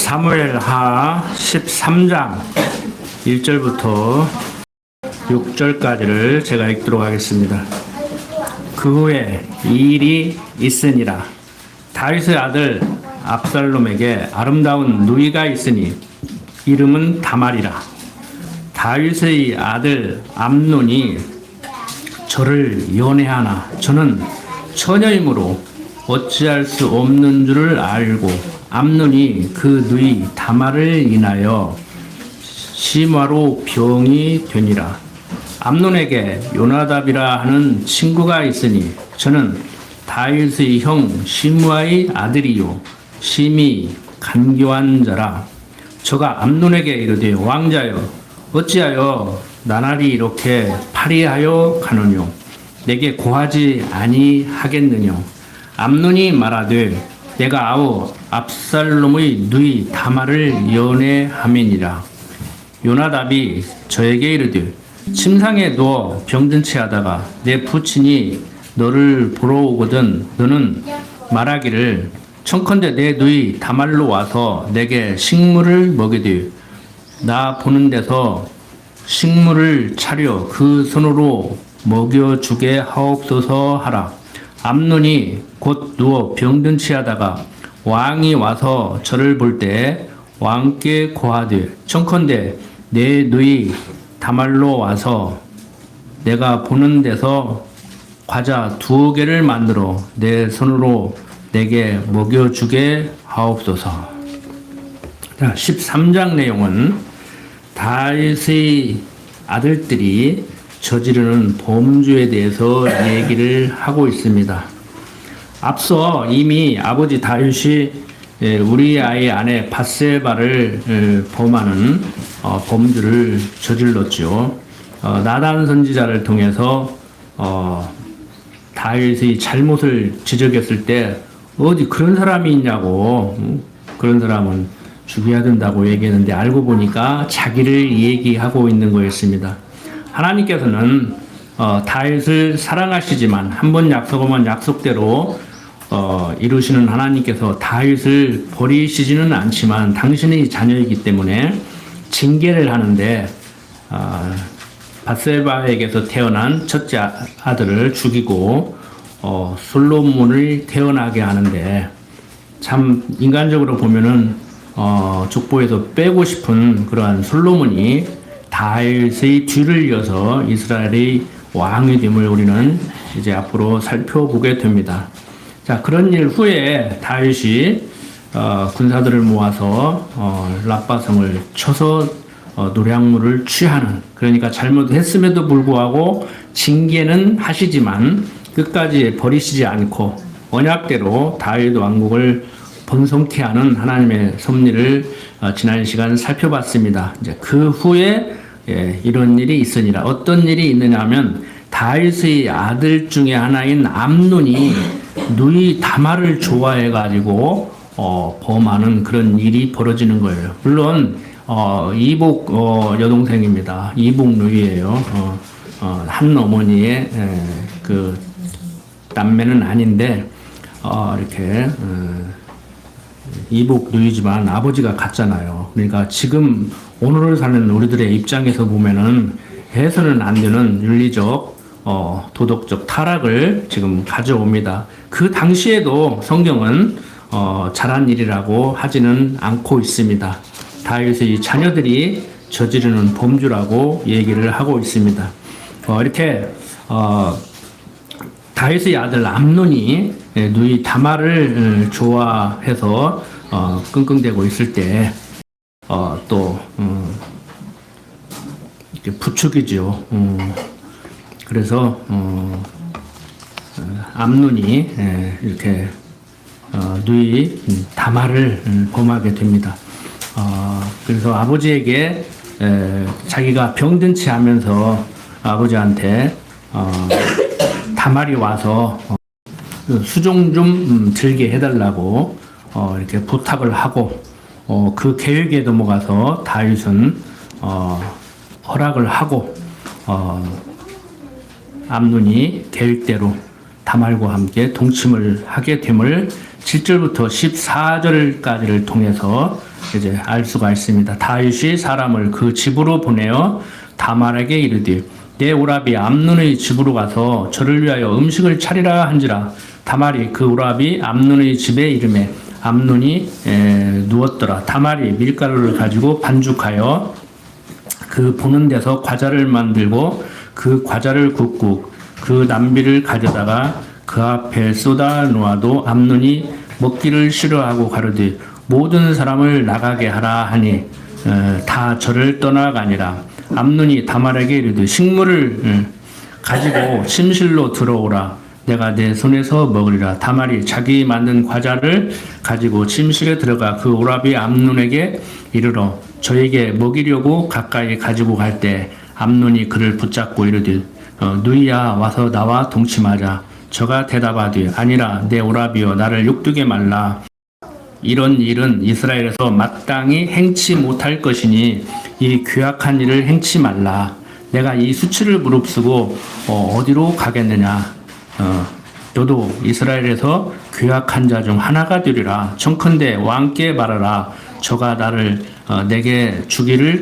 사무엘하 13장 1절부터 6절까지를 제가 읽도록 하겠습니다. 그 후에 이 일이 있으니라. 다윗의 아들 압살롬에게 아름다운 누이가 있으니 이름은 다말이라. 다윗의 아들 암논이 저를 연애하나 저는 처녀이므로 어찌할 수 없는 줄을 알고 암논이 그 누이 다말을 인하여 심화로 병이 되니라. 암논에게 요나답이라 하는 친구가 있으니 저는 다윗의 형 시므아의 아들이요 심히 간교한 자라. 저가 암논에게 이르되 왕자여 어찌하여 나날이 이렇게 파리하여 가느뇨. 내게 고하지 아니하겠느뇨. 암논이 말하되 내가 아우 압살롬의 누이 다말을 연애함이니라. 요나답이 저에게 이르되 침상에 누워 병든 채 하다가 내 부친이 너를 보러 오거든 너는 말하기를 청컨대 내 누이 다말로 와서 내게 식물을 먹이되 나 보는 데서 식물을 차려 그 손으로 먹여주게 하옵소서 하라. 암논이 곧 누워 병든 채 하다가 왕이 와서 저를 볼 때 왕께 고하되 청컨대 내 누이 다말로 와서 내가 보는 데서 과자 2개를 만들어 내 손으로 내게 먹여주게 하옵소서. 자, 13장 내용은 다윗의 아들들이 저지르는 범죄에 대해서 얘기를 하고 있습니다. 앞서 이미 아버지 다윗이 우리아의 아내 밧세바를 범하는 범죄를 저질렀죠. 나단 선지자를 통해서 다윗의 잘못을 지적했을 때 어디 그런 사람이 있냐고, 그런 사람은 죽여야 된다고 얘기했는데 알고 보니까 자기를 얘기하고 있는 거였습니다. 하나님께서는 다윗을 사랑하시지만 한 번 약속하면 약속대로 이루시는 하나님께서 다윗을 버리시지는 않지만 당신의 자녀이기 때문에 징계를 하는데 밧세바에게서 태어난 첫째 아들을 죽이고 솔로몬을 태어나게 하는데 참 인간적으로 보면은 족보에서 빼고 싶은 그러한 솔로몬이 다윗의 뒤를 이어서 이스라엘의 왕이 됨을 우리는 이제 앞으로 살펴보게 됩니다. 자, 그런 일 후에 다윗이 군사들을 모아서 랍바성을 쳐서 노략물을 취하는, 그러니까 잘못했음에도 불구하고 징계는 하시지만 끝까지 버리시지 않고 언약대로 다윗 왕국을 번성케 하는 하나님의 섭리를 지난 시간 살펴봤습니다. 이제 그 후에 이런 일이 있으니라. 어떤 일이 있느냐 하면 다윗의 아들 중에 하나인 암논이 누이 다말을 좋아해 가지고 범하는 그런 일이 벌어지는 거예요. 물론 이복 여동생입니다. 이복 누이예요. 한 어머니의 그 남매는 아닌데 이렇게 이복 누이지만 아버지가 같잖아요. 그러니까 지금 오늘을 사는 우리들의 입장에서 보면은 해서는 안 되는 윤리적 도덕적 타락을 지금 가져옵니다. 그 당시에도 성경은 잘한 일이라고 하지는 않고 있습니다. 다윗의 자녀들이 저지르는 범죄라고 얘기를 하고 있습니다. 이렇게 다윗의 아들 암논이 누이 다말을 좋아해서 끙끙대고 있을 때 또 이렇게 부축이죠. 그래서 암논이 이렇게 누이 다말을 범하게 됩니다. 그래서 아버지에게 자기가 병든 채 하면서 아버지한테 다말이 와서 수종 좀 들게 해달라고 이렇게 부탁을 하고 그 계획에 넘어가서 다윗은 허락을 하고 암논이 계획대로 다말과 함께 동침을 하게 됨을 7절부터 14절까지를 통해서 이제 알 수가 있습니다. 다윗이 사람을 그 집으로 보내어 다말에게 이르되 내 오라비 암논의 집으로 가서 저를 위하여 음식을 차리라 한지라. 다말이 그 오라비 암논의 집에 이르매 암논이 누웠더라. 다말이 밀가루를 가지고 반죽하여 그 보는 데서 과자를 만들고 그 과자를 굽고 그 남비를 가져다가 그 앞에 쏟아 놓아도 암논이 먹기를 싫어하고 가로되 모든 사람을 나가게 하라 하니 다 저를 떠나가니라. 암논이 다말에게 이르되 식물을 가지고 침실로 들어오라. 내가 내 손에서 먹으리라. 다말이 자기 만든 과자를 가지고 침실에 들어가 그 오라비 암논에게 이르러 저에게 먹이려고 가까이 가지고 갈 때 암논이 그를 붙잡고 이르되 누이야 와서 나와 동침하자. 저가 대답하되 아니라 내 오라비여 나를 욕되게 말라. 이런 일은 이스라엘에서 마땅히 행치 못할 것이니 이 괴악한 일을 행치 말라. 내가 이 수치를 무릅쓰고 어디로 가겠느냐. 너도 이스라엘에서 괴악한 자 중 하나가 되리라. 청컨대 왕께 말하라. 저가 나를 내게 주기를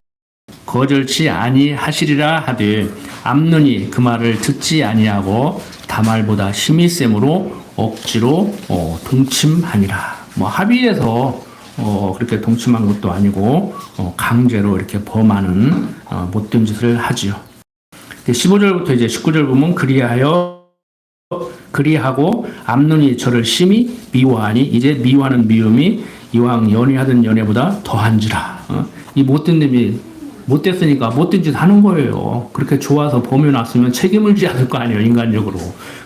거절치 아니하시리라 하되 암논이 그 말을 듣지 아니하고 다말보다 힘이 셈으로 억지로 동침하니라. 뭐 합의해서 그렇게 동침한 것도 아니고 강제로 이렇게 범하는 못된 짓을 하지요. 15절부터 이제 19절 보면 그리하고 암논이 저를 심히 미워하니 이제 미워하는 미움이 이왕 연애하던 연애보다 더한지라. 이 못된 놈이 못됐으니까 못된 짓 하는 거예요. 그렇게 좋아서 범해 놨으면 책임을 져야 될 거 아니에요, 인간적으로.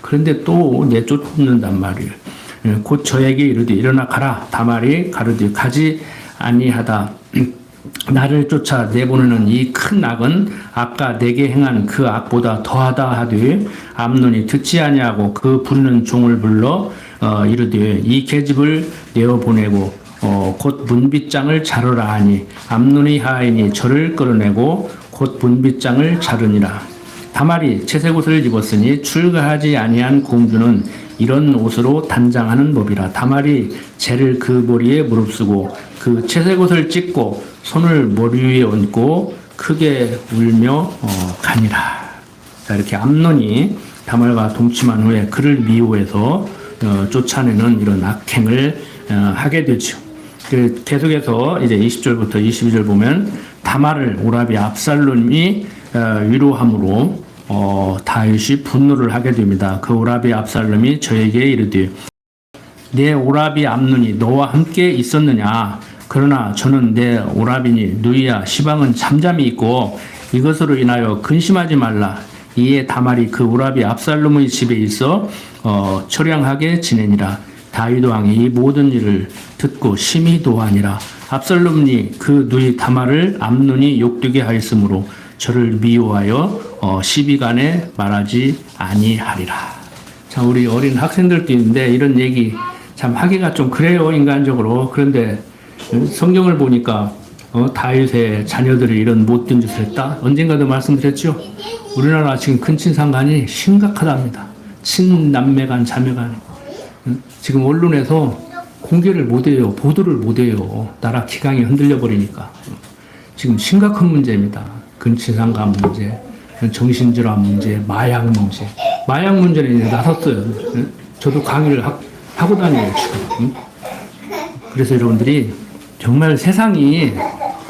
그런데 또 내쫓는단 말이에요. 곧 저에게 이르되 일어나 가라. 다말이 가르되 가지 아니하다. 나를 쫓아 내보내는 이 큰 악은 아까 내게 행한 그 악보다 더하다 하되 암논이 듣지 아니하고 그 부르는 종을 불러 이르되 이 계집을 내어보내고 곧 문빗장을 자르라 하니 암논이 하하이니 저를 끌어내고 곧 문빗장을 자르니라. 다말이 채색 옷을 입었으니 출가하지 아니한 공주는 이런 옷으로 단장하는 법이라. 다말이 재를 그 머리에 무릅쓰고 그 채색 옷을 찢고 손을 머리 위에 얹고 크게 울며 가니라. 자, 이렇게 암논이 다말과 동침한 후에 그를 미워해서 쫓아내는 이런 악행을 하게 되죠. 계속해서 이제 20절부터 22절 보면 다말을 오라비 압살롬이 위로함으로 다윗이 분노를 하게 됩니다. 그 오라비 압살롬이 저에게 이르되 내 오라비 암논이 너와 함께 있었느냐. 그러나 저는 내 오라비니 누이야 시방은 잠잠히 있고 이것으로 인하여 근심하지 말라. 이에 다말이 그 오라비 압살롬의 집에 있어 처량하게 지내니라. 다윗 왕이 이 모든 일을 듣고 심히 노하니라. 압살롬이 그 누이 다말을 암논이 욕되게 하였으므로 저를 미워하여 시비간에 말하지 아니하리라. 자, 우리 어린 학생들도 있는데 이런 얘기 참 하기가 좀 그래요, 인간적으로. 그런데 성경을 보니까 다윗의 자녀들이 이런 못된 짓을 했다. 언젠가도 말씀드렸죠. 우리나라 지금 근친상간이 심각하답니다. 친남매 간, 자매 간. 지금 언론에서 공개를 못해요. 보도를 못해요. 나라 기강이 흔들려 버리니까. 지금 심각한 문제입니다. 근친상간 문제, 정신질환 문제, 마약 문제. 마약 문제는 이제 나섰어요. 저도 강의를 하고 다녀요, 지금. 그래서 여러분들이 정말 세상이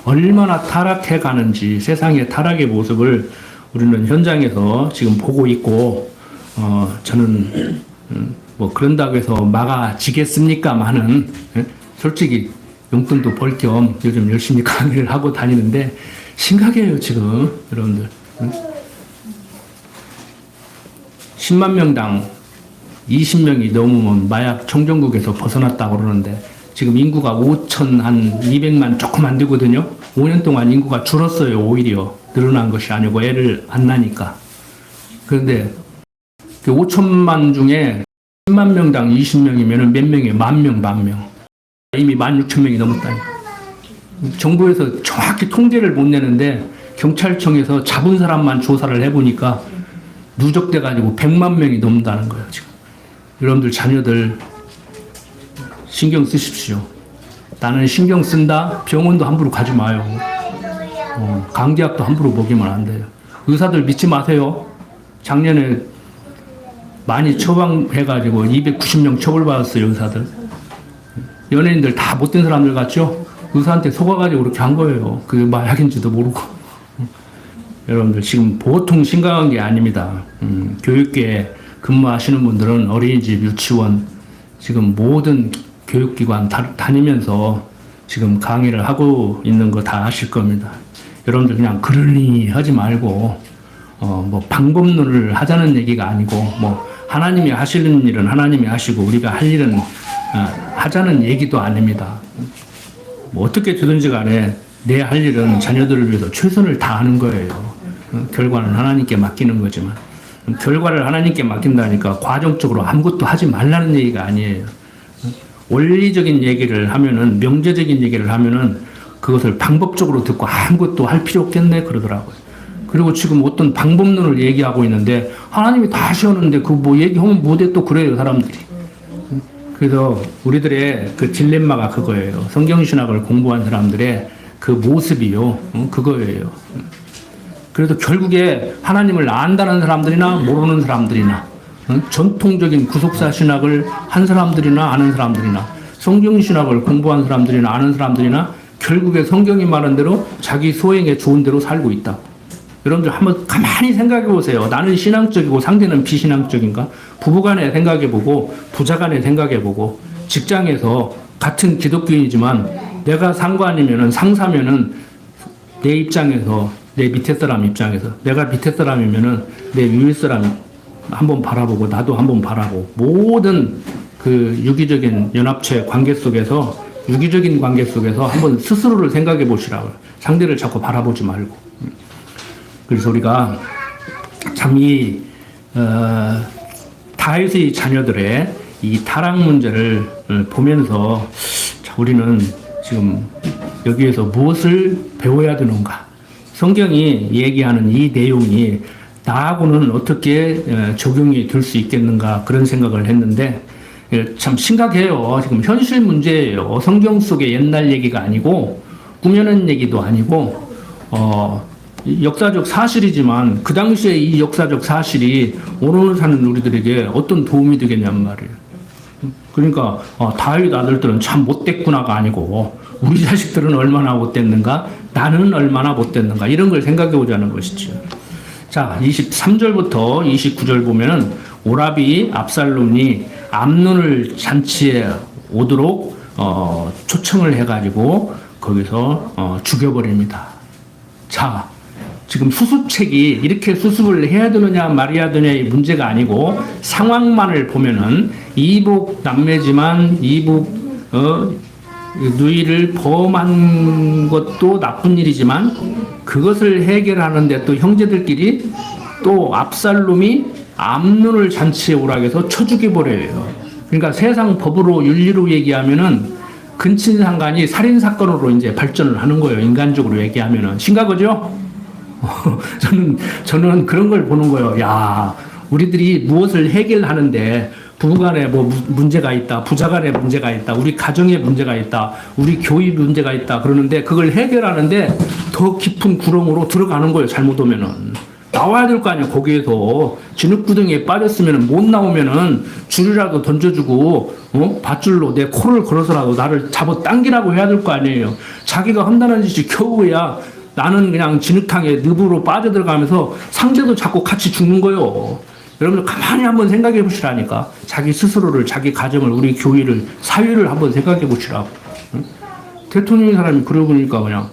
얼마나 타락해 가는지, 세상의 타락의 모습을 우리는 현장에서 지금 보고 있고, 저는 뭐 그런다고 해서 막아지겠습니까마는 솔직히 용돈도 벌 겸 요즘 열심히 강의를 하고 다니는데 심각해요, 지금 여러분들. 10만 명당 20명이 넘으면 마약 청정국에서 벗어났다고 그러는데 지금 인구가 200만 조금 안 되거든요. 5년 동안 인구가 줄었어요. 오히려 늘어난 것이 아니고 애를 안 나니까. 그런데 5천만 중에 10만 명당 20명이면 몇 명이에요? 10,000명. 이미 16,000명이 넘었다니까. 정부에서 정확히 통계를 못 내는데 경찰청에서 잡은 사람만 조사를 해보니까 누적돼가지고 100만 명이 넘는다는 거예요, 지금. 여러분들 자녀들 신경 쓰십시오. 나는 신경 쓴다. 병원도 함부로 가지 마요. 감기약도 함부로 먹이면 안 돼요. 의사들 믿지 마세요. 작년에 많이 처방해가지고 290명 처벌받았어요, 의사들. 연예인들 다 못된 사람들 같죠? 의사한테 속아가지고 그렇게 한 거예요. 그게 마약인지도 모르고. 여러분들 지금 보통 심각한 게 아닙니다. 교육계에 근무하시는 분들은 어린이집, 유치원, 지금 모든 교육기관 다니면서 지금 강의를 하고 있는 거 다 아실 겁니다. 여러분들 그냥 그러니 하지 말고, 뭐 방법론을 하자는 얘기가 아니고, 뭐 하나님이 하시는 일은 하나님이 하시고, 우리가 할 일은 하자는 얘기도 아닙니다. 뭐 어떻게 되든지 간에 내 할 일은 자녀들을 위해서 최선을 다하는 거예요. 결과는 하나님께 맡기는 거지만, 결과를 하나님께 맡긴다니까 과정적으로 아무것도 하지 말라는 얘기가 아니에요. 원리적인 얘기를 하면은, 명제적인 얘기를 하면은 그것을 방법적으로 듣고 아무것도 할 필요 없겠네 그러더라고요. 그리고 지금 어떤 방법론을 얘기하고 있는데 하나님이 다 하셨는데 그 뭐 얘기하면 뭐돼 또 그래요 사람들이. 그래서 우리들의 그 딜레마가 그거예요. 성경신학을 공부한 사람들의 그 모습이요. 그거예요. 그래도 결국에 하나님을 안다는 사람들이나 모르는 사람들이나, 전통적인 구속사 신학을 한 사람들이나 아는 사람들이나, 성경신학을 공부한 사람들이나 아는 사람들이나 결국에 성경이 말한 대로 자기 소행에 좋은 대로 살고 있다. 여러분들 한번 가만히 생각해 보세요. 나는 신앙적이고 상대는 비신앙적인가? 부부간에 생각해 보고, 부자간에 생각해 보고, 직장에서 같은 기독교인이지만 내가 상관이면은, 상사면은 내 입장에서, 내 밑에 사람 입장에서, 내가 밑에 사람이면은 내 위에 사람 한번 바라보고 나도 한번 바라고, 모든 그 유기적인 연합체 관계 속에서, 유기적인 관계 속에서 한번 스스로를 생각해 보시라고요. 상대를 자꾸 바라보지 말고. 그래서 우리가 참 다윗의 자녀들의 이 타락 문제를 보면서 우리는 지금 여기에서 무엇을 배워야 되는가? 성경이 얘기하는 이 내용이 나하고는 어떻게 적용이 될 수 있겠는가? 그런 생각을 했는데 참 심각해요. 지금 현실 문제예요. 성경 속의 옛날 얘기가 아니고 꾸며낸 얘기도 아니고 역사적 사실이지만 그 당시에 이 역사적 사실이 오늘 사는 우리들에게 어떤 도움이 되겠냔 말이에요. 그러니까 다윗 아들들은 참 못됐구나가 아니고 우리 자식들은 얼마나 못됐는가, 나는 얼마나 못됐는가, 이런 걸 생각해 보자는 것이죠. 자, 23절부터 29절 보면은 오라비 압살롬이 암논을 잔치에 오도록 초청을 해가지고 거기서 죽여버립니다. 자, 지금 수습책이 이렇게 수습을 해야 되느냐 말아야 되느냐의 문제가 아니고 상황만을 보면은 이복 남매지만 이복 누이를 범한 것도 나쁜 일이지만 그것을 해결하는데 또 형제들끼리 또 압살롬이 암논을 잔치에 오라고 해서 쳐 죽여버려요. 그러니까 세상 법으로 윤리로 얘기하면은 근친상간이 살인사건으로 이제 발전을 하는 거예요. 인간적으로 얘기하면은. 심각하죠? 저는 그런 걸 보는 거예요. 야, 우리들이 무엇을 해결하는데 부부간에 뭐 문제가 있다, 부자간에 문제가 있다, 우리 가정에 문제가 있다, 우리 교회 문제가 있다 그러는데 그걸 해결하는데 더 깊은 구렁으로 들어가는 거예요. 잘못 오면은. 나와야 될 거 아니야. 거기에서 진흙구덩이에 빠졌으면 못 나오면은 줄이라도 던져주고 밧줄로 내 코를 걸어서라도 나를 잡아 당기라고 해야 될 거 아니에요. 자기가 험난한 짓이 겨우야 나는 그냥 진흙탕에 늪으로 빠져들어가면서 상대도 자꾸 같이 죽는 거예요. 여러분들 가만히 한번 생각해 보시라니까. 자기 스스로를, 자기 가정을, 우리 교회를, 사회를 한번 생각해 보시라고. 대통령인 사람이 그러고 보니까 그냥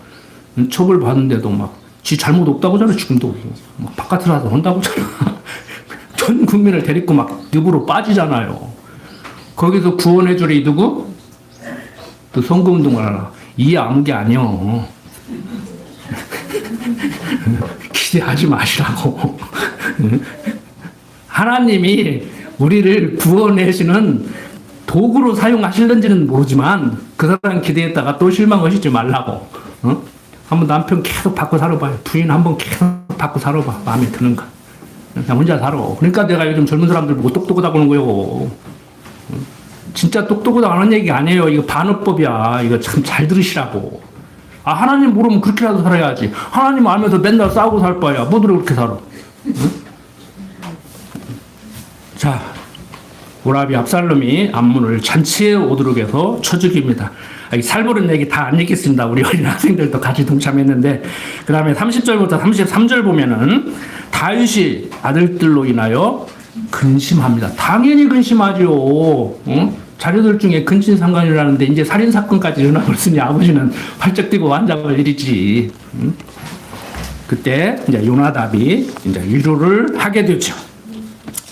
처벌 받는데도 막 지 잘못 없다고 하잖아. 지금도 막 바깥으로 나서 한다고 하잖아. 전 국민을 데리고 막 늪으로 빠지잖아요. 거기서 구원해 줄이 누구? 또 선거운동을 하라. 이해 아무 게 아니여. 기대하지 마시라고. 하나님이 우리를 구원하시는 도구로 사용하실는지는 모르지만 그 사람 기대했다가 또 실망하시지 말라고. 한번 남편 계속 바꿔 살아봐요. 부인 한번 계속 바꿔 살아봐. 마음에 드는가. 그냥 혼자 살아. 그러니까 내가 요즘 젊은 사람들 보고 똑똑하다고 하는 거예요. 진짜 똑똑하다 하는 얘기 아니에요. 이거 반어법이야. 이거 참 잘 들으시라고. 아, 하나님 모르면 그렇게라도 살아야지. 하나님 알면서 맨날 싸우고 살 바야. 뭐들 그렇게 살아. 응? 자, 오라비 압살롬이 암문을 잔치에 오도록 해서 쳐 죽입니다. 살보는 얘기 다 안 읽겠습니다. 우리 어린 학생들도 같이 동참했는데, 그 다음에 30절부터 33절 보면은 다윗이 아들들로 인하여 근심합니다. 당연히 근심하죠. 응? 자녀들 중에 근친상간이라는데 이제 살인사건까지 일어나버렸으니 아버지는 활짝 뛰고 환장할 일이지. 응? 그때 이제 요나답이 이제 위로를 하게 되죠.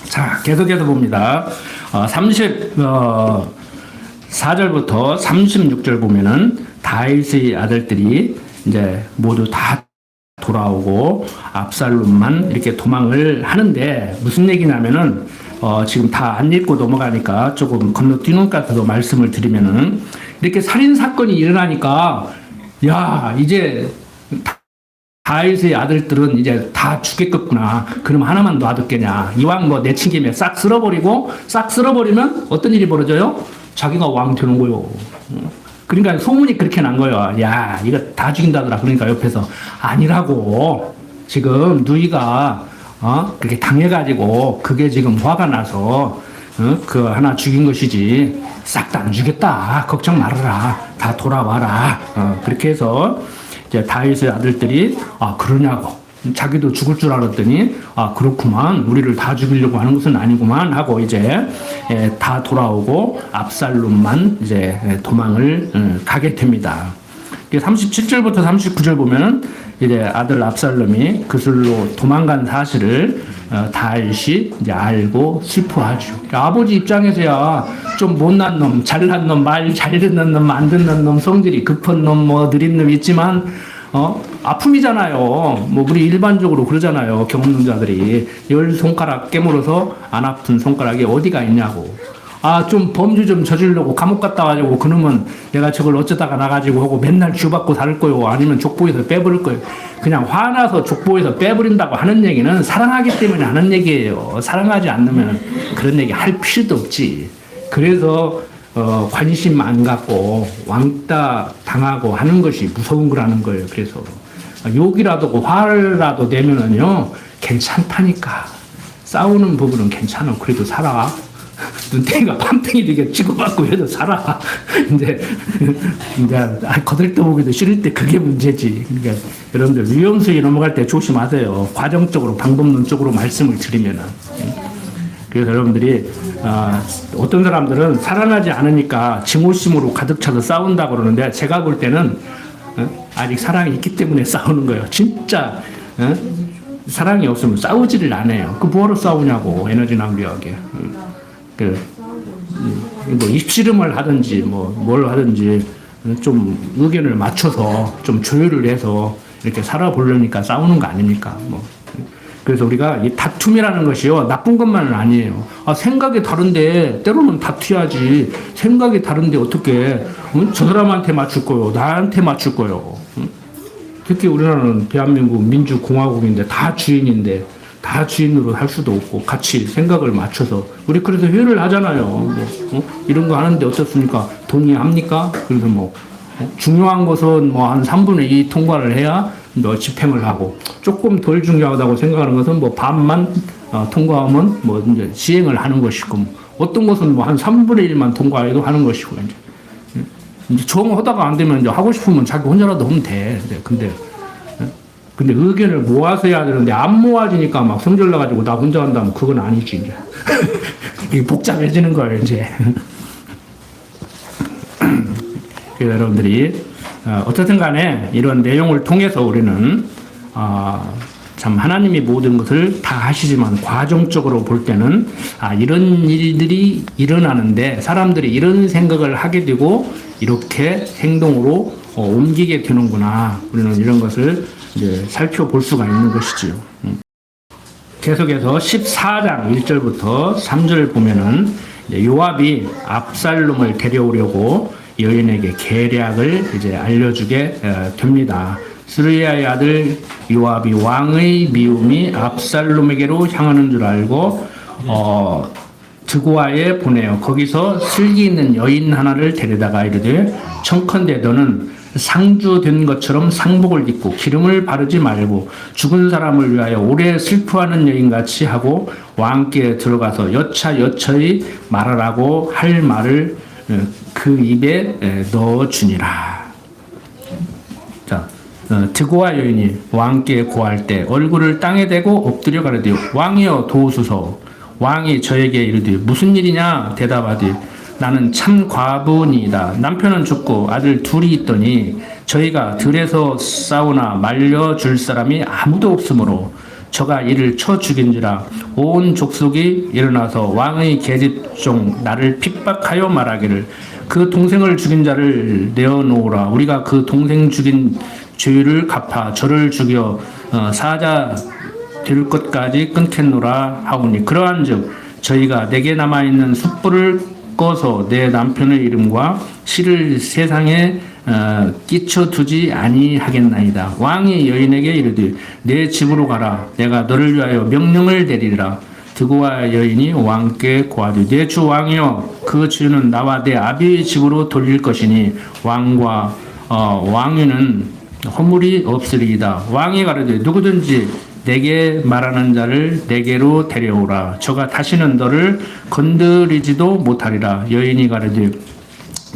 자, 계속해서 봅니다. 34절부터 36절 보면은 다윗의 아들들이 이제 모두 다 돌아오고 압살롬만 이렇게 도망을 하는데 무슨 얘기냐면은 지금 다 안 읽고 넘어가니까 조금 건너뛰는 것 같아서 말씀을 드리면은 이렇게 살인 사건이 일어나니까 야, 이제 다윗의 아들들은 이제 다 죽겠겠구나. 그럼 하나만 놔뒀겠냐. 이왕 뭐 내친 김에 싹 쓸어버리면 어떤 일이 벌어져요? 자기가 왕 되는 거요. 그러니까 소문이 그렇게 난 거예요. 야, 이거 다 죽인다더라. 그러니까 옆에서 아니라고. 지금 누이가 그렇게 당해가지고 그게 지금 화가 나서 그 하나 죽인 것이지 싹 다 안 죽였다. 걱정 말아라. 다 돌아와라. 그렇게 해서 이제 다윗의 아들들이 그러냐고. 자기도 죽을 줄 알았더니 그렇구만. 우리를 다 죽이려고 하는 것은 아니구만 하고 이제 다 돌아오고 압살롬만 이제 도망을 가게 됩니다. 37절부터 39절 보면은 이제 아들 압살롬이 그슬로 도망간 사실을 다윗이 이제 알고 슬퍼하죠. 아버지 입장에서야 좀 못난 놈, 잘난 놈, 말 잘 듣는 놈, 안 듣는 놈, 성질이 급한 놈, 뭐 느린 놈 있지만 아픔이잖아요. 뭐 우리 일반적으로 그러잖아요. 경험론 자들이 10손가락 깨물어서 안 아픈 손가락이 어디가 있냐고. 좀 범죄 좀 저지르려고 감옥 갔다 가지고 그놈은 내가 저걸 어쩌다가 나가지고 하고 맨날 쥐받고 살 거요. 아니면 족보에서 빼버릴 거예요. 그냥 화나서 족보에서 빼버린다고 하는 얘기는 사랑하기 때문에 하는 얘기예요. 사랑하지 않으면 그런 얘기 할 필요도 없지. 그래서 관심 안 갖고 왕따 당하고 하는 것이 무서운 거라는 거예요. 그래서 욕이라도 화라도 내면은요 괜찮다니까. 싸우는 부분은 괜찮아. 그래도 살아. 눈탱이가 밤탱이 되게 치고받고 해도 살아. 근데 거들떠보기도 싫을 때 그게 문제지. 그러니까 여러분들 위험수에 넘어갈 때 조심하세요. 과정적으로 방법론적으로 말씀을 드리면은. 그래서 여러분들이 어떤 사람들은 사랑하지 않으니까 증오심으로 가득 차서 싸운다고 그러는데 제가 볼 때는 아직 사랑이 있기 때문에 싸우는 거예요. 진짜 사랑이 없으면 싸우지를 않아요. 그 뭐하러 싸우냐고. 에너지 낭비하게. 뭐 입씨름을 하든지 뭘 하든지 좀 의견을 맞춰서 좀 조율을 해서 이렇게 살아보려니까 싸우는 거 아닙니까? 그래서 우리가 이 다툼이라는 것이요 나쁜 것만은 아니에요. 생각이 다른데 때로는 다투야지. 생각이 다른데 어떻게 저 사람한테 맞출 거요, 나한테 맞출 거요. 특히 우리나라는 대한민국 민주공화국인데 다 주인인데. 다 주인으로 할 수도 없고 같이 생각을 맞춰서 우리 그래서 회의를 하잖아요. 이런 거 하는데 어떻습니까? 동의합니까? 그래서 중요한 것은 한 3분의 2 통과를 해야 집행을 하고 조금 덜 중요하다고 생각하는 것은 반만 통과하면 이제 시행을 하는 것이고 어떤 것은 한 3분의 1만 통과해도 하는 것이고 이제 정하다가 안 되면 이제 하고 싶으면 자기 혼자라도 하면 돼. 근데 의견을 모아서 해야 되는데 안 모아지니까 막 성질 나가지고 나 혼자 한다면 그건 아니지 이제. 이게 복잡해지는 거예요 이제. 그래서 여러분들이 어쨌든 간에 이런 내용을 통해서 우리는 참 하나님이 모든 것을 다 하시지만 과정적으로 볼 때는 이런 일들이 일어나는데 사람들이 이런 생각을 하게 되고 이렇게 행동으로 옮기게 되는구나. 우리는 이런 것을 이제 살펴볼 수가 있는 것이지요. 계속해서 14장 1절부터 3절 보면은 요압이 압살롬을 데려오려고 여인에게 계략을 이제 알려주게 됩니다. 스루야의 아들 요압이 왕의 미움이 압살롬에게로 향하는 줄 알고 드고아에 보내요. 거기서 슬기 있는 여인 하나를 데려다가 이르되 청컨대 너는 상주된 것처럼 상복을 입고 기름을 바르지 말고 죽은 사람을 위하여 오래 슬퍼하는 여인같이 하고 왕께 들어가서 여차여차히 말하라고 할 말을 그 입에 넣어 주니라. 자, 드고아 여인이 왕께 고할 때 얼굴을 땅에 대고 엎드려 가르되 왕이여 도우소서. 왕이 저에게 이르되 무슨 일이냐 대답하되 나는 참 과부니이다. 남편은 죽고 아들 둘이 있더니 저희가 들에서 싸우나 말려줄 사람이 아무도 없으므로 저가 이를 쳐 죽인지라. 온 족속이 일어나서 왕의 계집종 나를 핍박하여 말하기를 그 동생을 죽인 자를 내어놓으라. 우리가 그 동생 죽인 죄를 갚아 저를 죽여 사자 될 것까지 끊겠노라 하오니 그러한즉 저희가 내게 남아있는 숯불을 꺼서 내 남편의 이름과 시를 세상에 끼쳐두지 아니하겠나이다. 왕이 여인에게 이르되 내 집으로 가라. 내가 너를 위하여 명령을 내리리라. 드고아 여인이 왕께 고하되 내 주 왕이여 그 주는 나와 내 아비의 집으로 돌릴 것이니 왕과 왕위는 허물이 없으리이다. 왕이 가로되 누구든지 내게 말하는 자를 내게로 데려오라. 저가 다시는 너를 건드리지도 못하리라. 여인이 가로되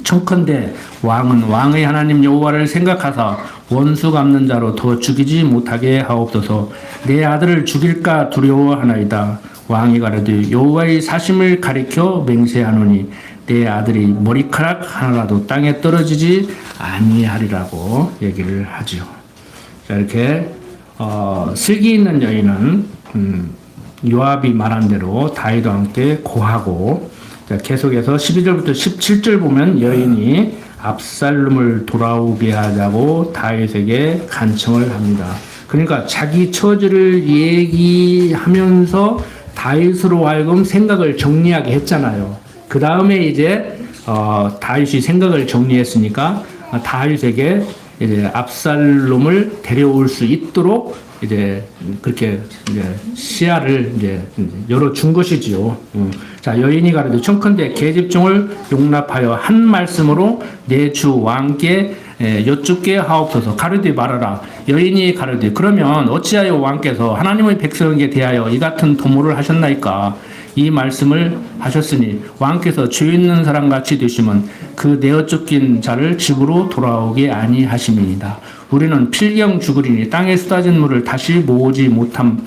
청컨대 왕은 왕의 하나님 여호와를 생각하사 원수 갚는 자로 더 죽이지 못하게 하옵소서. 내 아들을 죽일까 두려워하나이다. 왕이 가로되 여호와의 사심을 가리켜 맹세하노니 내 아들이 머리카락 하나라도 땅에 떨어지지 아니하리라고 얘기를 하죠. 자, 이렇게 슬기 있는 여인은 요압이 말한 대로 다윗과 함께 고하고, 자, 계속해서 12절부터 17절 보면 여인이 압살롬을 돌아오게 하자고 다윗에게 간청을 합니다. 그러니까 자기 처지를 얘기하면서 다윗으로 하여금 생각을 정리하게 했잖아요. 그 다음에 이제 다윗이 생각을 정리했으니까 다윗에게 이제 압살롬을 데려올 수 있도록 이제 그렇게 이제 시야를 이제 열어준 것이지요. 자, 여인이 가로되 청컨대 계집종을 용납하여 한 말씀으로 내 주 왕께 여쭙게 하옵소서. 가로되 말하라. 여인이 가로되 그러면 어찌하여 왕께서 하나님의 백성에게 대하여 이 같은 도모를 하셨나이까? 이 말씀을 하셨으니 왕께서 죄 있는 사람같이 되시면 그 내어 쫓긴 자를 집으로 돌아오게 아니하심이니이다. 우리는 필경 죽으리니 땅에 쏟아진 물을 다시 모으지 못함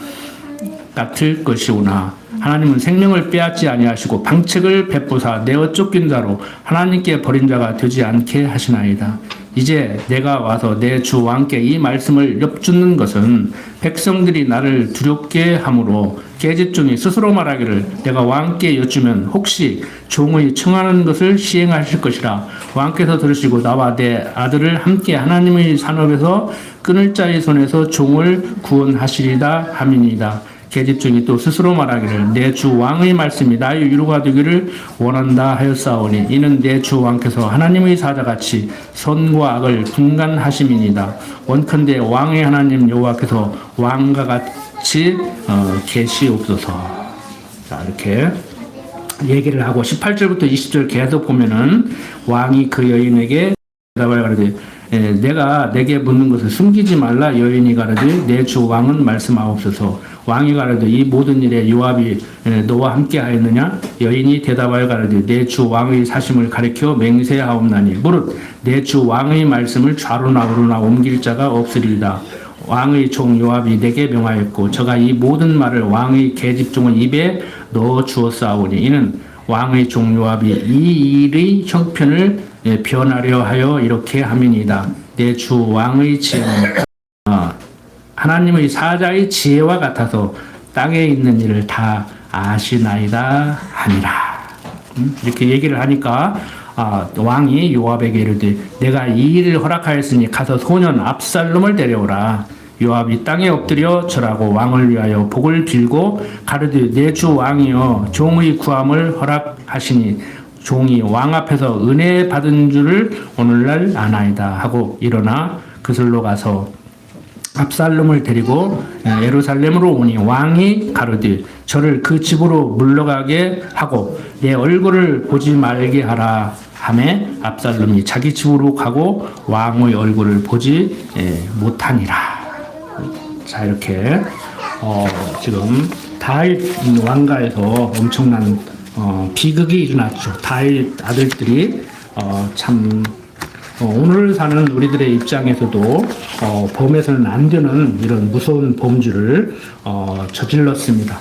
같을 것이오나 하나님은 생명을 빼앗지 아니하시고 방책을 베푸사 내어 쫓긴 자로 하나님께 버린 자가 되지 않게 하시나이다. 이제 내가 와서 내 주 왕께 이 말씀을 엿주는 것은 백성들이 나를 두렵게 함으로 계집종이 스스로 말하기를 내가 왕께 여쭈면 혹시 종의 청하는 것을 시행하실 것이라. 왕께서 들으시고 나와 내 아들을 함께 하나님의 산업에서 끊을 자의 손에서 종을 구원하시리다 함이니이다. 계집종이 또 스스로 말하기를 내 주 왕의 말씀이 나의 위로가 되기를 원한다 하였사오니 이는 내 주 왕께서 하나님의 사자같이 선과 악을 분간하심이니이다. 원컨대 왕의 하나님 여호와께서 왕과 같이 계시옵소서. 자, 이렇게 얘기를 하고 18절부터 20절 계속 보면은 왕이 그 여인에게 대답하여 가로되 내가 내게 묻는 것을 숨기지 말라. 여인이 가로되 내 주 왕은 말씀하옵소서. 왕이 가로되 이 모든 일에 요압이 너와 함께 하였느냐? 여인이 대답하여 가로되 내 주 왕의 사심을 가리켜 맹세하옵나니 무릇 내 주 왕의 말씀을 좌로나 우로나 옮길 자가 없으리이다. 왕의 종 요압이 내게 명하였고 저가 이 모든 말을 왕의 계집종의 입에 넣어 주었사오니 이는 왕의 종 요압이 이 일의 형편을 변하려 하여 이렇게 함이니이다. 내 주 왕의 지혜는 하나님의 사자의 지혜와 같아서 땅에 있는 일을 다 아시나이다 하니라. 이렇게 얘기를 하니까 왕이 요압에게 이르되 내가 이 일을 허락하였으니 가서 소년 압살롬을 데려오라. 요압이 땅에 엎드려 절하고 왕을 위하여 복을 빌고 가로되 내 주 왕이여 종의 구함을 허락하시니 종이 왕 앞에서 은혜 받은 줄을 오늘날 아나이다 하고 일어나 그슬로 가서 압살롬을 데리고 예루살렘으로 오니 왕이 가로되 저를 그 집으로 물러가게 하고 내 얼굴을 보지 말게 하라 하매 압살롬이 자기 집으로 가고 왕의 얼굴을 보지 못하니라. 자, 이렇게 지금 다윗 왕가에서 엄청난 비극이 일어났죠. 다윗 아들들이 참 오늘 사는 우리들의 입장에서도 범해서는 안 되는 이런 무서운 범죄를 저질렀습니다.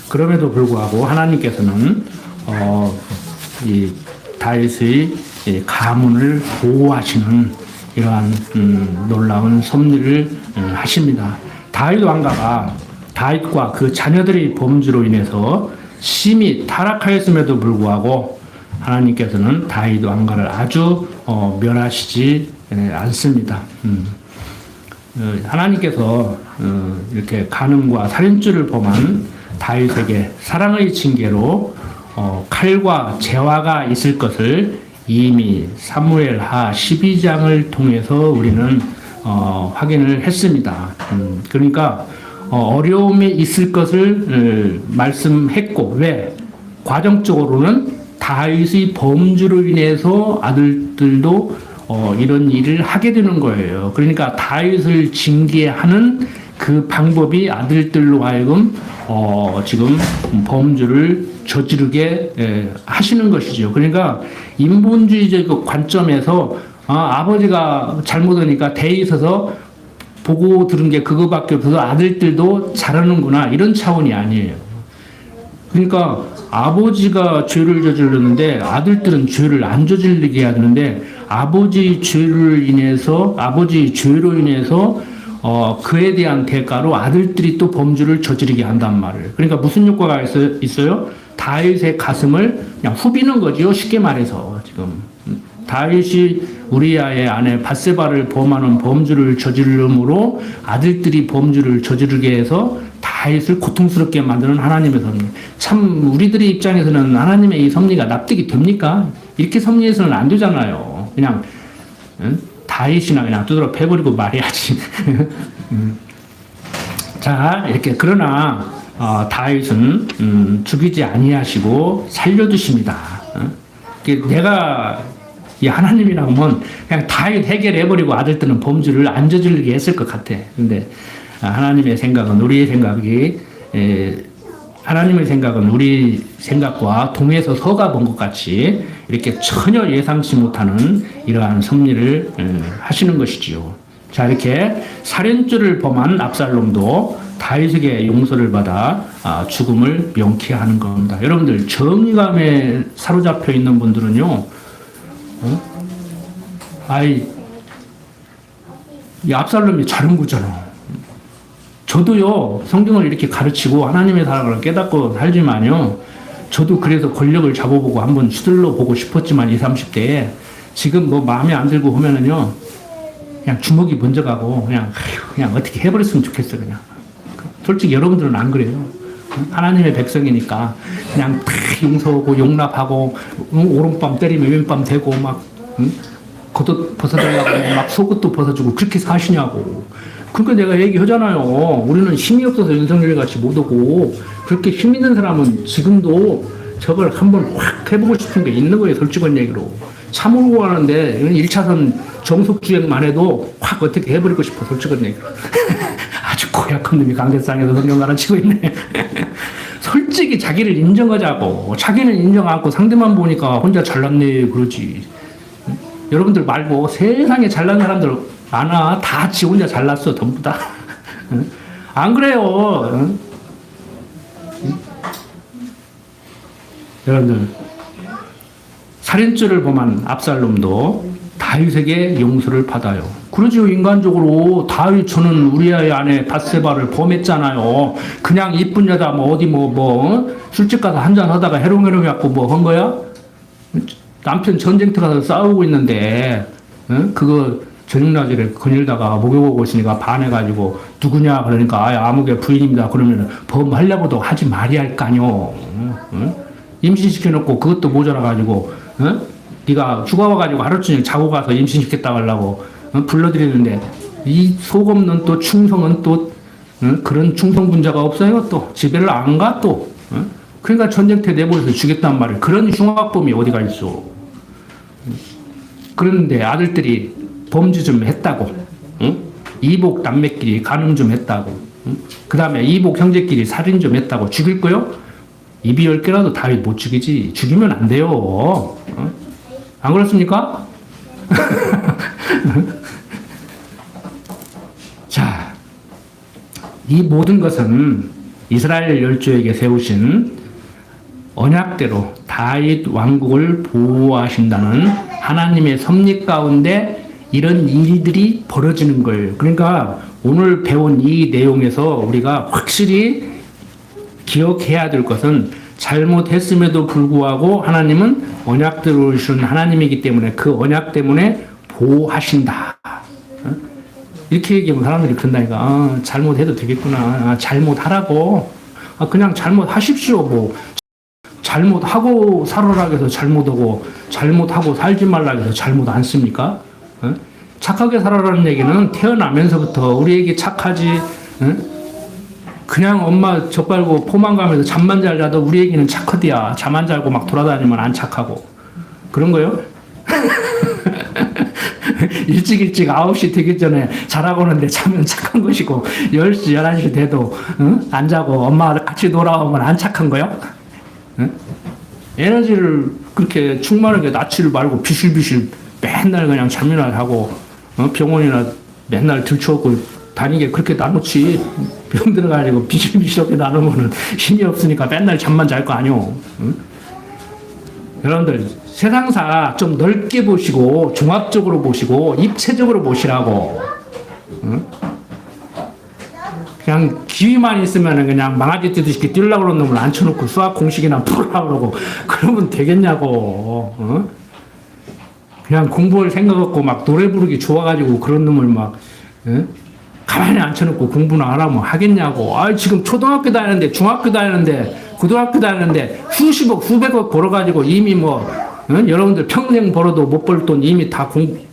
그럼에도 불구하고 하나님께서는 이 다윗의 가문을 보호하시는 이러한 놀라운 섭리를 하십니다. 다윗 왕가가 다윗과 그 자녀들의 범죄로 인해서 심히 타락하였음에도 불구하고 하나님께서는 다윗 왕가를 아주 멸하시지 않습니다. 하나님께서 이렇게 간음과 살인죄를 범한 다윗에게 사랑의 징계로 칼과 재화가 있을 것을 이미 사무엘하 12장을 통해서 우리는 확인을 했습니다. 그러니까 어려움이 있을 것을 말씀했고, 왜? 과정적으로는 다윗의 범죄로 인해서 아들들도 이런 일을 하게 되는 거예요. 그러니까 다윗을 징계하는 그 방법이 아들들로 하여금 지금 범죄를 저지르게 하시는 것이죠. 그러니까 인본주의적 관점에서 아버지가 잘못하니까 대에 있어서 보고 들은 게 그거밖에 없어서 아들들도 잘하는구나, 이런 차원이 아니에요. 그러니까 아버지가 죄를 저질렀는데 아들들은 죄를 안 저질리게 해야 되는데 아버지 죄로 인해서 그에 대한 대가로 아들들이 또 범죄를 저지르게 한단 말이에요. 그러니까 무슨 효과가 있어요? 다윗의 가슴을 그냥 후비는 거죠. 쉽게 말해서 지금 다윗이 우리아의 아내 밧세바를 범하는 범죄를 저지름으로 아들들이 범죄를 저지르게 해서 다윗을 고통스럽게 만드는 하나님의 섭리. 참 우리들의 입장에서는 하나님의 이 섭리가 납득이 됩니까? 이렇게 섭리해서는 안 되잖아요. 그냥 다윗이나 그냥 두드러 패버리고 말해야지. 자, 이렇게 그러나 다윗은 죽이지 아니하시고 살려두십니다. 내가 이 하나님이라면 그냥 다윗 해결해버리고 아들들은 범죄를 안 저지르게 했을 것 같아. 근데 하나님의 생각은 우리의 생각이 하나님의 생각은 우리 생각과 동해서 서가 본 것 같이 이렇게 전혀 예상치 못하는 이러한 섭리를 하시는 것이지요. 자, 이렇게 살인죄를 범한 압살롬도 다윗에게 용서를 받아 죽음을 명쾌하는 겁니다. 여러분들 정의감에 사로잡혀 있는 분들은요, 이 압살롬이 잘한 거잖아. 저도요, 성경을 이렇게 가르치고 하나님의 사랑을 깨닫고 살지만요, 저도 그래서 권력을 잡아보고 한번 휘둘러 보고 싶었지만 20, 30대에 지금 뭐 마음에 안 들고 보면은요, 그냥 주먹이 먼저 가고 그냥 어떻게 해버렸으면 좋겠어. 그냥 솔직히 여러분들은 안 그래요. 하나님의 백성이니까 그냥 다 용서하고 용납하고 오른밤 때리면 왼밤 대고 막 겉옷 벗어달라고 막 속옷도 벗어주고 그렇게 사시냐고. 그러니까 내가 얘기하잖아요. 우리는 힘이 없어서 윤석열 같이 못 오고, 그렇게 힘 있는 사람은 지금도 저걸 한번 확 해보고 싶은 게 있는 거예요. 솔직한 얘기로. 차 몰고 가는데 1차선 정속주행만 해도 확 어떻게 해버리고 싶어. 솔직한 얘기로. 아주 고약한 놈이 강대상에서 성경 가르치고 있네. 솔직히 자기를 인정하자고. 자기는 인정 않고 상대만 보니까 혼자 잘났네 그러지. 여러분들 말고 세상에 잘난 사람들 많아. 다 지 혼자 잘났어. 전부 다. 안 그래요. 여러분들 살인죄를 범한 압살롬도 다윗에게 용서를 받아요. 그러죠. 인간적으로 다윗 저는 우리아의 아내 밧세바를 범했잖아요. 그냥 이쁜 여자 어디 술집 가서 한잔 하다가 해롱해롱 해갖고 한 거야? 남편 전쟁터 가서 싸우고 있는데 그거 저녁낮에 거닐다가 목욕하고 있으니까 반해가지고 누구냐 그러니까 아무개 부인입니다. 그러면 범하려고도 하지 말아야 할 거 아니오. 임신시켜놓고 그것도 모자라가지고 네가 휴가 와가지고 하루 종일 자고 가서 임신시켰다고 하려고 불러드리는데 이 속 없는 또 충성은 또 그런 충성분자가 없어요. 또 집에를 안 가 또. 그러니까 전쟁터 내버려서 죽였단 말이에요. 그런 흉악범이 어디가 있어. 그런데 아들들이 범죄 좀 했다고. 이복 남매끼리 간음 좀 했다고. 그 다음에 이복 형제끼리 살인 좀 했다고 죽일 거요? 입이 10개라도 다윗 못 죽이지. 죽이면 안 돼요. 안 그렇습니까? 자, 이 모든 것은 이스라엘 열조에게 세우신 언약대로 다윗 왕국을 보호하신다는 하나님의 섭리 가운데 이런 일들이 벌어지는 거예요. 그러니까 오늘 배운 이 내용에서 우리가 확실히 기억해야 될 것은 잘못했음에도 불구하고 하나님은 언약대로 주신 하나님이기 때문에 그 언약 때문에 보호하신다. 이렇게 얘기하면 사람들이 그런다니까. 잘못해도 되겠구나. 잘못하라고. 그냥 잘못하십시오. 뭐 잘못하고 살아라 해서 잘못하고 잘못하고 살지 말라 해서 잘못 안 씁니까? 착하게 살아라는 얘기는 태어나면서부터 우리에게 착하지. 그냥 엄마 젖발고 포만 가면서 잠만 잘 자도 우리에게는 착하디야. 잠 안 자고 막 돌아다니면 안 착하고. 그런 거요? 일찍 9시 되기 전에 자라고 하는데 자면 착한 것이고 10시, 11시 돼도 안 자고 엄마 같이 놀아오면 안 착한 거요? 에너지를 그렇게 충만하게 낳지를 말고 비실비실 맨날 그냥 잠이나 자고 병원이나 맨날 들쳐오고 다니게 그렇게 나놓지. 병 들어가지고 비실비실하게 나누면은 힘이 없으니까 맨날 잠만 잘 거 아니오. 여러분들 세상사 좀 넓게 보시고 종합적으로 보시고 입체적으로 보시라고. 그냥 기회만 있으면 그냥 망아지 뛰듯이 뛰려고 그러는 놈을 앉혀놓고 수학 공식이나 풀으라고 그러고 그러면 되겠냐고. 그냥 공부할 생각 없고 막 노래 부르기 좋아가지고 그런 놈을 막 가만히 앉혀놓고 공부나 하라면 하겠냐고. 지금 초등학교 다니는데 중학교 다니는데 고등학교 다니는데 수십억 수백억 벌어가지고 이미 뭐 여러분들 평생 벌어도 못 벌 돈 이미 다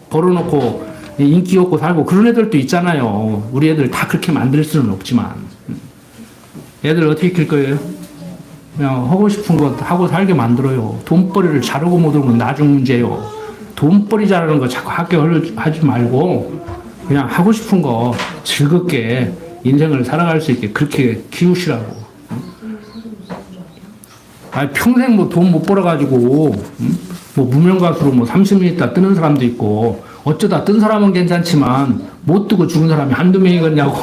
벌어놓고 인기 없고 살고 그런 애들도 있잖아요. 우리 애들 다 그렇게 만들 수는 없지만 애들 어떻게 킬 거예요? 그냥 하고 싶은 거 하고 살게 만들어요. 돈벌이를 잘하고 못하면 나중 문제예요. 돈벌이 잘하는 거 자꾸 하지 말고 그냥 하고 싶은 거 즐겁게 인생을 살아갈 수 있게 그렇게 키우시라고. 평생 뭐 돈 못 벌어가지고 뭐 무명가수로 뭐 30년 있다 뜨는 사람도 있고 어쩌다 뜬 사람은 괜찮지만 못 뜨고 죽은 사람이 한두 명이겠냐고.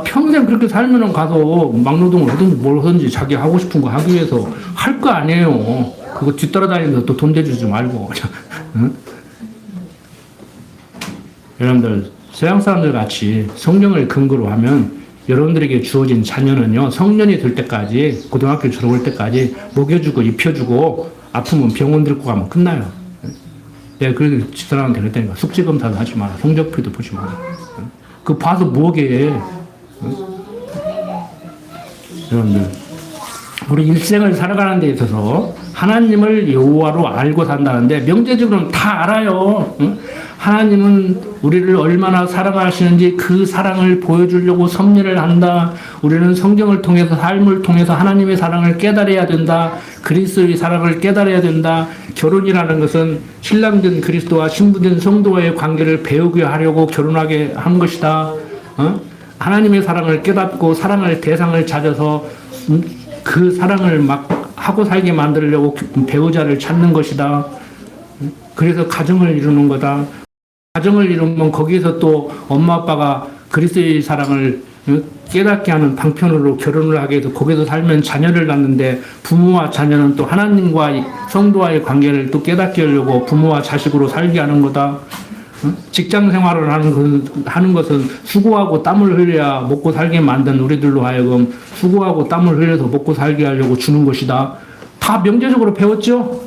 평생 그렇게 살면은 가서 막노동을 하든지 뭘 하든지 자기 하고 싶은 거 하기 위해서 할 거 아니에요. 그거 뒤따라다니면서 또 돈 대주지 말고. 여러분들 서양 사람들 같이 성령을 근거로 하면 여러분들에게 주어진 자녀는요 성년이 될 때까지 고등학교 졸업할 때까지 먹여주고 입혀주고 아프면 병원 데리고 가면 끝나요. 내가 그래도 집사람한테 그랬다니까. 숙제 검사도 하지 마라. 성적표도 보지 마라. 그거 봐서 뭐게. 여러분들 우리 일생을 살아가는 데 있어서 하나님을 여호와로 알고 산다는데 명제적으로는 다 알아요. 하나님은 우리를 얼마나 사랑하시는지 그 사랑을 보여주려고 섭리를 한다. 우리는 성경을 통해서 삶을 통해서 하나님의 사랑을 깨달아야 된다. 그리스도의 사랑을 깨달아야 된다. 결혼이라는 것은 신랑된 그리스도와 신부된 성도와의 관계를 배우게 하려고 결혼하게 한 것이다. 하나님의 사랑을 깨닫고 사랑을 대상을 찾아서 그 사랑을 막 하고 살게 만들려고 배우자를 찾는 것이다. 그래서 가정을 이루는 거다. 가정을 이루면 거기에서 또 엄마 아빠가 그리스도의 사랑을 깨닫게 하는 방편으로 결혼을 하게 해서 거기서 살면 자녀를 낳는데 부모와 자녀는 또 하나님과 성도와의 관계를 또 깨닫게 하려고 부모와 자식으로 살게 하는 거다. 직장 생활을 하는 것은 수고하고 땀을 흘려야 먹고 살게 만든 우리들로 하여금 수고하고 땀을 흘려서 먹고 살게 하려고 주는 것이다. 다 명제적으로 배웠죠?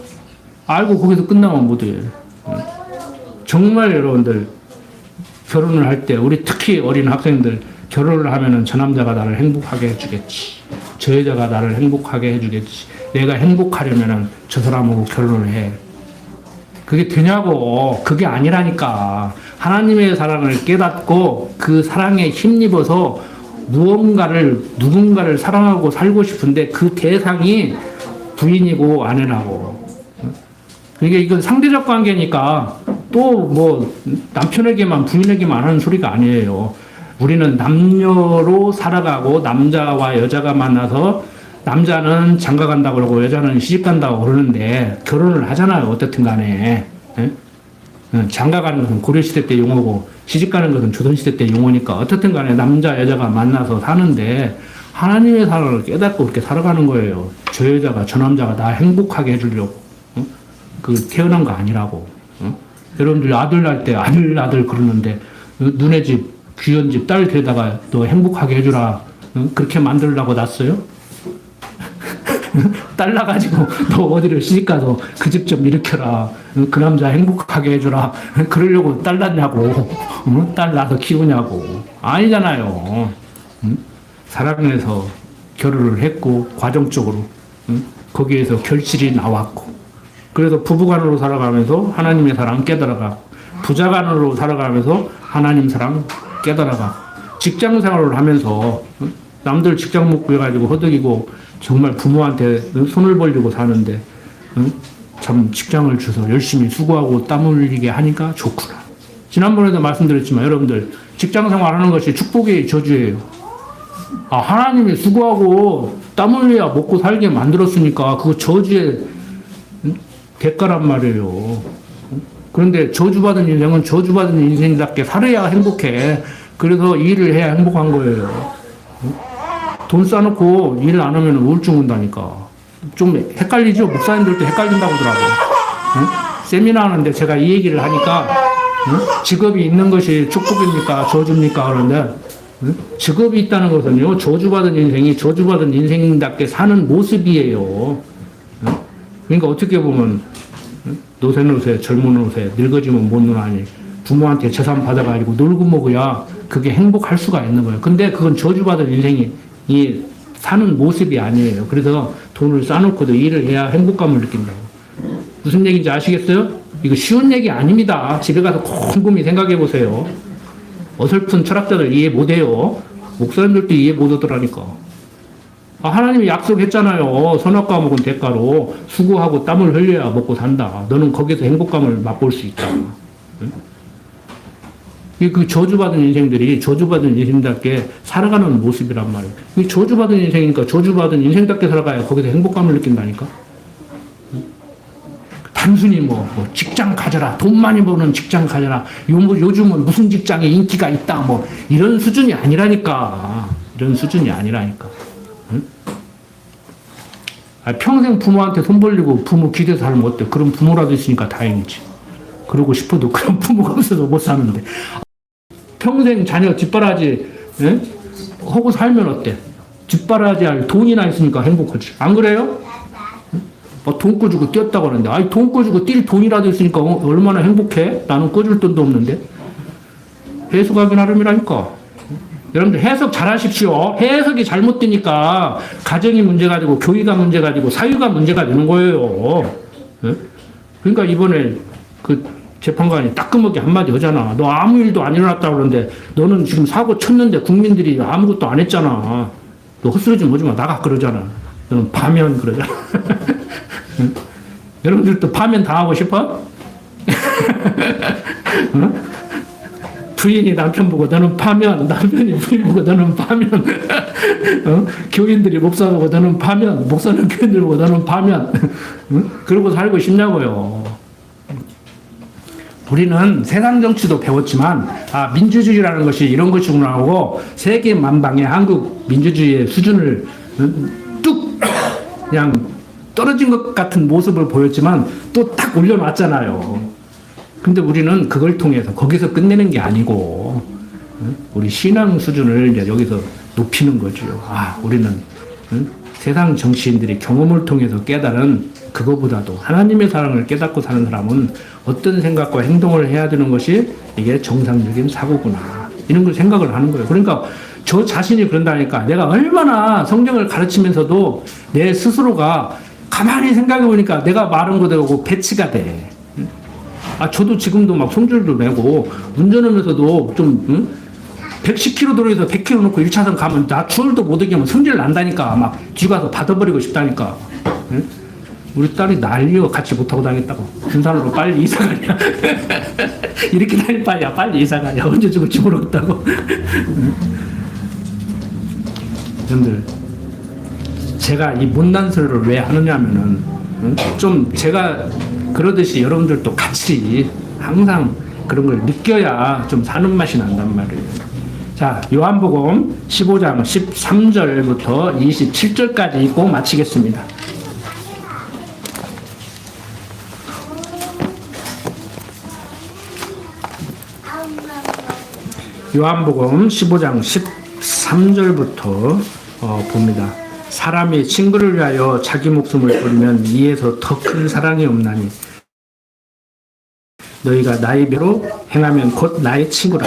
알고 거기서 끝나면 못해요. 정말 여러분들 결혼을 할 때 우리 특히 어린 학생들 결혼을 하면은 저 남자가 나를 행복하게 해주겠지. 저 여자가 나를 행복하게 해주겠지. 내가 행복하려면은 저 사람하고 결혼을 해. 그게 되냐고. 그게 아니라니까. 하나님의 사랑을 깨닫고 그 사랑에 힘입어서 누군가를 사랑하고 살고 싶은데 그 대상이 부인이고 아내라고. 그러니까 이건 상대적 관계니까 또 뭐 남편에게만 부인에게만 하는 소리가 아니에요. 우리는 남녀로 살아가고 남자와 여자가 만나서 남자는 장가 간다고 그러고 여자는 시집 간다고 그러는데 결혼을 하잖아요. 어떻든 간에. 예? 장가 가는 것은 고려시대 때 용어고 시집 가는 것은 조선시대 때 용어니까 어떻든 간에 남자 여자가 만나서 사는데 하나님의 사랑을 깨닫고 그렇게 살아가는 거예요. 저 여자가 저 남자가 나 행복하게 해주려고. 그 태어난 거 아니라고. 여러분들 아들 날 때 아들 그러는데 눈에 집 귀한 집 딸 데려다가 너 행복하게 해주라. 그렇게 만들려고 낳았어요? 딸 나가지고 너 어디를 시집가서 그 집 좀 일으켜라. 그 남자 행복하게 해주라. 그러려고 딸 낳냐고. 딸 낳아서 키우냐고. 아니잖아요. 사랑해서 결혼을 했고 과정적으로 거기에서 결실이 나왔고 그래서 부부간으로 살아가면서 하나님의 사랑 깨달아가 부자간으로 살아가면서 하나님 사랑 깨달아가 직장 생활을 하면서 남들 직장 못 구해가지고 허덕이고 정말 부모한테 손을 벌리고 사는데 참 직장을 줘서 열심히 수고하고 땀 흘리게 하니까 좋구나. 지난번에도 말씀드렸지만 여러분들 직장 생활하는 것이 축복의 저주예요. 하나님이 수고하고 땀 흘려야 먹고 살게 만들었으니까 그거 저주의 대가란 말이에요. 그런데 저주받은 인생은 저주받은 인생답게 살아야 행복해. 그래서 일을 해야 행복한 거예요. 돈 쌓아놓고 일 안 하면 우울증 온다니까. 좀 헷갈리죠? 목사님들도 헷갈린다고 하더라고요. 세미나 하는데 제가 이 얘기를 하니까 직업이 있는 것이 축복입니까? 저주입니까? 그런데 직업이 있다는 것은요, 저주받은 인생이 저주받은 인생답게 사는 모습이에요. 그러니까 어떻게 보면 노쇠 젊은 노쇠 늙어지면 못 노나니 부모한테 재산 받아가지고 놀고 먹어야 그게 행복할 수가 있는 거예요. 근데 그건 저주받은 인생이 사는 모습이 아니에요. 그래서 돈을 쌓아놓고도 일을 해야 행복감을 느낀다고. 무슨 얘기인지 아시겠어요? 이거 쉬운 얘기 아닙니다. 집에 가서 곰곰이 생각해 보세요. 어설픈 철학자들 이해 못해요. 목사님들도 이해 못하더라니까. 하나님이 약속했잖아요. 선악과 먹은 대가로 수고하고 땀을 흘려야 먹고 산다. 너는 거기서 행복감을 맛볼 수 있다. 그 저주받은 인생들이 저주받은 인생답게 살아가는 모습이란 말이에요. 이 저주받은 인생이니까 저주받은 인생답게 살아가야 거기서 행복감을 느낀다니까. 단순히 뭐 직장 가져라, 돈 많이 버는 직장 가져라, 요즘은 무슨 직장에 인기가 있다, 뭐 이런 수준이 아니라니까. 이런 수준이 아니라니까. 평생 부모한테 손 벌리고 부모 기대 살면 어때? 그런 부모라도 있으니까 다행이지. 그러고 싶어도 그런 부모가 없어서 못 사는데. 평생 자녀 뒷바라지 하고 살면 어때? 뒷바라지 할 돈이나 있으니까 행복하지. 안 그래요? 돈 꿔주고 뛰었다고 하는데, 돈 꿔주고 뛸 돈이라도 있으니까 얼마나 행복해? 나는 꿔줄 돈도 없는데. 해석하기 나름이라니까. 여러분들 해석 잘 하십시오. 해석이 잘못되니까 가정이 문제가 되고 교회가 문제가 되고 사유가 문제가 되는 거예요. 그러니까 이번에 그 재판관이 따끔하게 한마디 하잖아. 너 아무 일도 안 일어났다고 그러는데 너는 지금 사고 쳤는데 국민들이 아무것도 안 했잖아. 너 헛소리 좀 하지 마. 나가 그러잖아. 너는 파면 그러잖아. 여러분들도 파면 당하고 싶어? 부인이 남편 보고 너는 파면, 남편이 부인 보고 너는 파면, 교인들이 목사 보고 너는 파면, 목사는 교인들 보고 너는 파면, 그러고 살고 싶냐고요. 우리는 세상 정치도 배웠지만 민주주의라는 것이 이런 것이구나 하고 세계 만방의 한국 민주주의의 수준을 뚝 그냥 떨어진 것 같은 모습을 보였지만 또 딱 올려놨잖아요. 근데 우리는 그걸 통해서 거기서 끝내는 게 아니고 우리 신앙 수준을 이제 여기서 높이는 거죠. 우리는 세상 정치인들이 경험을 통해서 깨달은 그거보다도 하나님의 사랑을 깨닫고 사는 사람은 어떤 생각과 행동을 해야 되는 것이 이게 정상적인 사고구나. 이런 걸 생각을 하는 거예요. 그러니까 저 자신이 그런다니까 내가 얼마나 성경을 가르치면서도 내 스스로가 가만히 생각해 보니까 내가 말한 거대로 배치가 돼. 저도 지금도 막 손절도 내고 운전하면서도 좀 110km 도로에서 100km 놓고 1차선 가면 나 주얼도 못 이기면 성질 난다니까. 막 뒤 가서 받아버리고 싶다니까. 응? 우리 딸이 난리여. 같이 못하고 다녔다고. 군산으로 빨리 이사 가냐. 이렇게 다닐 바야 빨리 이사 가냐. 언제 죽을지 모르겠다고. 여러분들, 제가 이 못난 소리를 왜 하느냐면은 좀 제가 그러듯이 여러분들도 같이 항상 그런 걸 느껴야 좀 사는 맛이 난단 말이에요. 자, 요한복음 15장 13절부터 27절까지 읽고 마치겠습니다. 요한복음 15장 13절부터 봅니다. 사람이 친구를 위하여 자기 목숨을 버리면 이에서 더 큰 사랑이 없나니 너희가 나의 배로 행하면 곧 나의 친구라.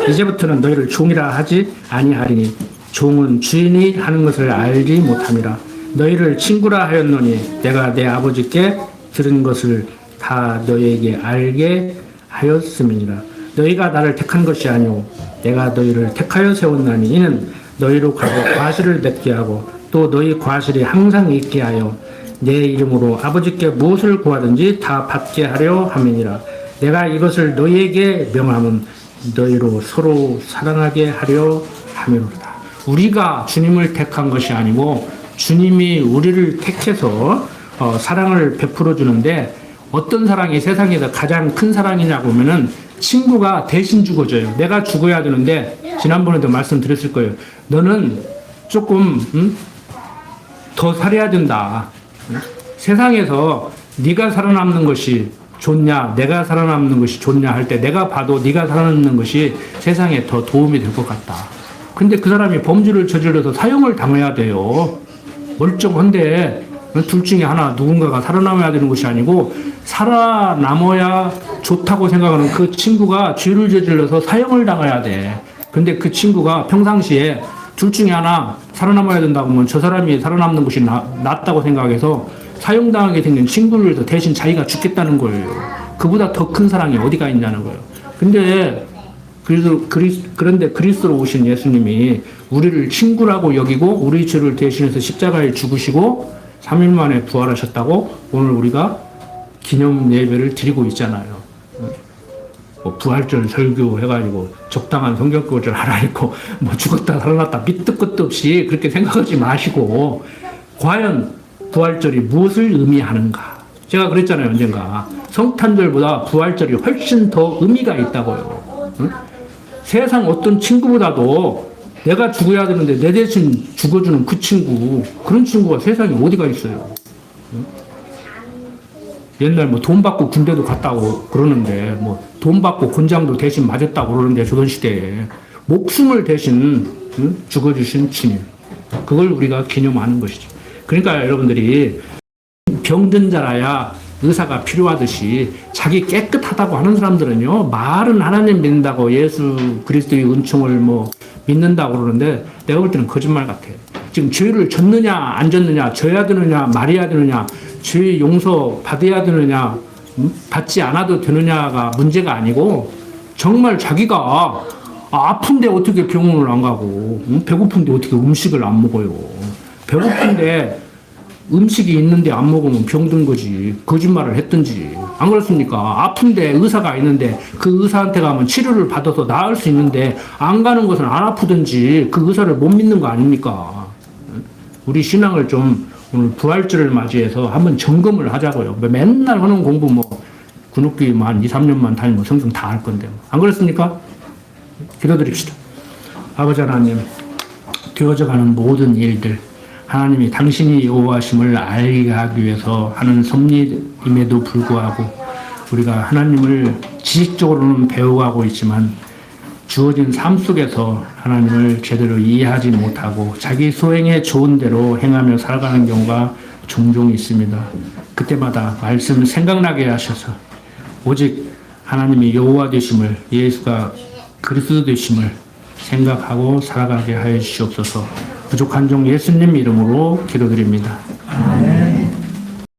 이제부터는 너희를 종이라 하지 아니하리니 종은 주인이 하는 것을 알지 못함이라. 너희를 친구라 하였노니 내가 내 아버지께 들은 것을 다 너희에게 알게 하였음이니라. 너희가 나를 택한 것이 아니오 내가 너희를 택하여 세웠나니 이는 너희로 가고 과실을 맺게 하고 또 너희 과실이 항상 있게 하여 내 이름으로 아버지께 무엇을 구하든지 다 받게 하려 함이니라. 내가 이것을 너희에게 명함은 너희로 서로 사랑하게 하려 함이로다. 우리가 주님을 택한 것이 아니고 주님이 우리를 택해서 사랑을 베풀어 주는데, 어떤 사랑이 세상에서 가장 큰 사랑이냐고 하면은 친구가 대신 죽어줘요. 내가 죽어야 되는데, 지난번에도 말씀드렸을 거예요. 너는 조금 더 살아야 된다. 세상에서 네가 살아남는 것이 좋냐, 내가 살아남는 것이 좋냐 할 때 내가 봐도 네가 살아남는 것이 세상에 더 도움이 될 것 같다. 근데 그 사람이 범죄를 저질러서 사형을 당해야 돼요. 멀쩡한데 둘 중에 하나 누군가가 살아남아야 되는 것이 아니고, 살아남아야 좋다고 생각하는 그 친구가 죄를 저질러서 사형을 당해야 돼. 근데 그 친구가 평상시에 둘 중에 하나 살아남아야 된다고 하면 저 사람이 살아남는 것이 낫다고 생각해서 사형당하게 생긴 친구를 대신 자기가 죽겠다는 거예요. 그보다 더 큰 사랑이 어디가 있냐는 거예요. 근데 그런데 그리스도로 오신 예수님이 우리를 친구라고 여기고 우리 죄를 대신해서 십자가에 죽으시고 3일 만에 부활하셨다고 오늘 우리가 기념 예배를 드리고 있잖아요. 부활절 설교 해가지고 적당한 성경 구절 하나 읽고 죽었다 살아났다 밑도 끝도 없이 그렇게 생각하지 마시고, 과연 부활절이 무엇을 의미하는가? 제가 그랬잖아요, 언젠가. 성탄절보다 부활절이 훨씬 더 의미가 있다고요. 응? 세상 어떤 친구보다도 내가 죽어야 되는데 내 대신 죽어주는 그 친구, 그런 친구가 세상에 어디가 있어요? 응? 옛날 돈 받고 군대도 갔다고 그러는데, 돈 받고 권장도 대신 맞았다고 그러는데, 조선시대에 목숨을 대신 죽어주신 주님, 그걸 우리가 기념하는 것이죠. 그러니까 여러분들이 병든 자라야 의사가 필요하듯이, 자기 깨끗하다고 하는 사람들은요, 말은 하나님 믿는다고 예수 그리스도의 은총을 믿는다고 그러는데, 내가 볼 때는 거짓말 같아요. 지금 죄를 졌느냐 안 졌느냐, 져야 되느냐 말해야 되느냐, 죄 용서 받아야 되느냐 받지 않아도 되느냐가 문제가 아니고, 정말 자기가 아픈데 어떻게 병원을 안 가고, 배고픈데 어떻게 음식을 안 먹어요. 배고픈데 음식이 있는데 안 먹으면 병든 거지. 거짓말을 했든지. 안 그렇습니까? 아픈데 의사가 있는데 그 의사한테 가면 치료를 받아서 나을 수 있는데 안 가는 것은 안 아프든지 그 의사를 못 믿는 거 아닙니까? 우리 신앙을 좀 오늘 부활절을 맞이해서 한번 점검을 하자고요. 맨날 하는 공부 군옥교만 2, 3년만 다니면 성경 다 할 건데. 안 그렇습니까? 기도드립시다. 아버지 하나님, 되어져가는 모든 일들, 하나님이 당신이 여호와심을 알게 하기 위해서 하는 섭리임에도 불구하고 우리가 하나님을 지식적으로는 배워가고 있지만 주어진 삶 속에서 하나님을 제대로 이해하지 못하고 자기 소행에 좋은 대로 행하며 살아가는 경우가 종종 있습니다. 그때마다 말씀 생각나게 하셔서 오직 하나님이 여호와 되심을, 예수가 그리스도 되심을 생각하고 살아가게 하여 주시옵소서. 부족한 종 예수님 이름으로 기도드립니다. 아멘.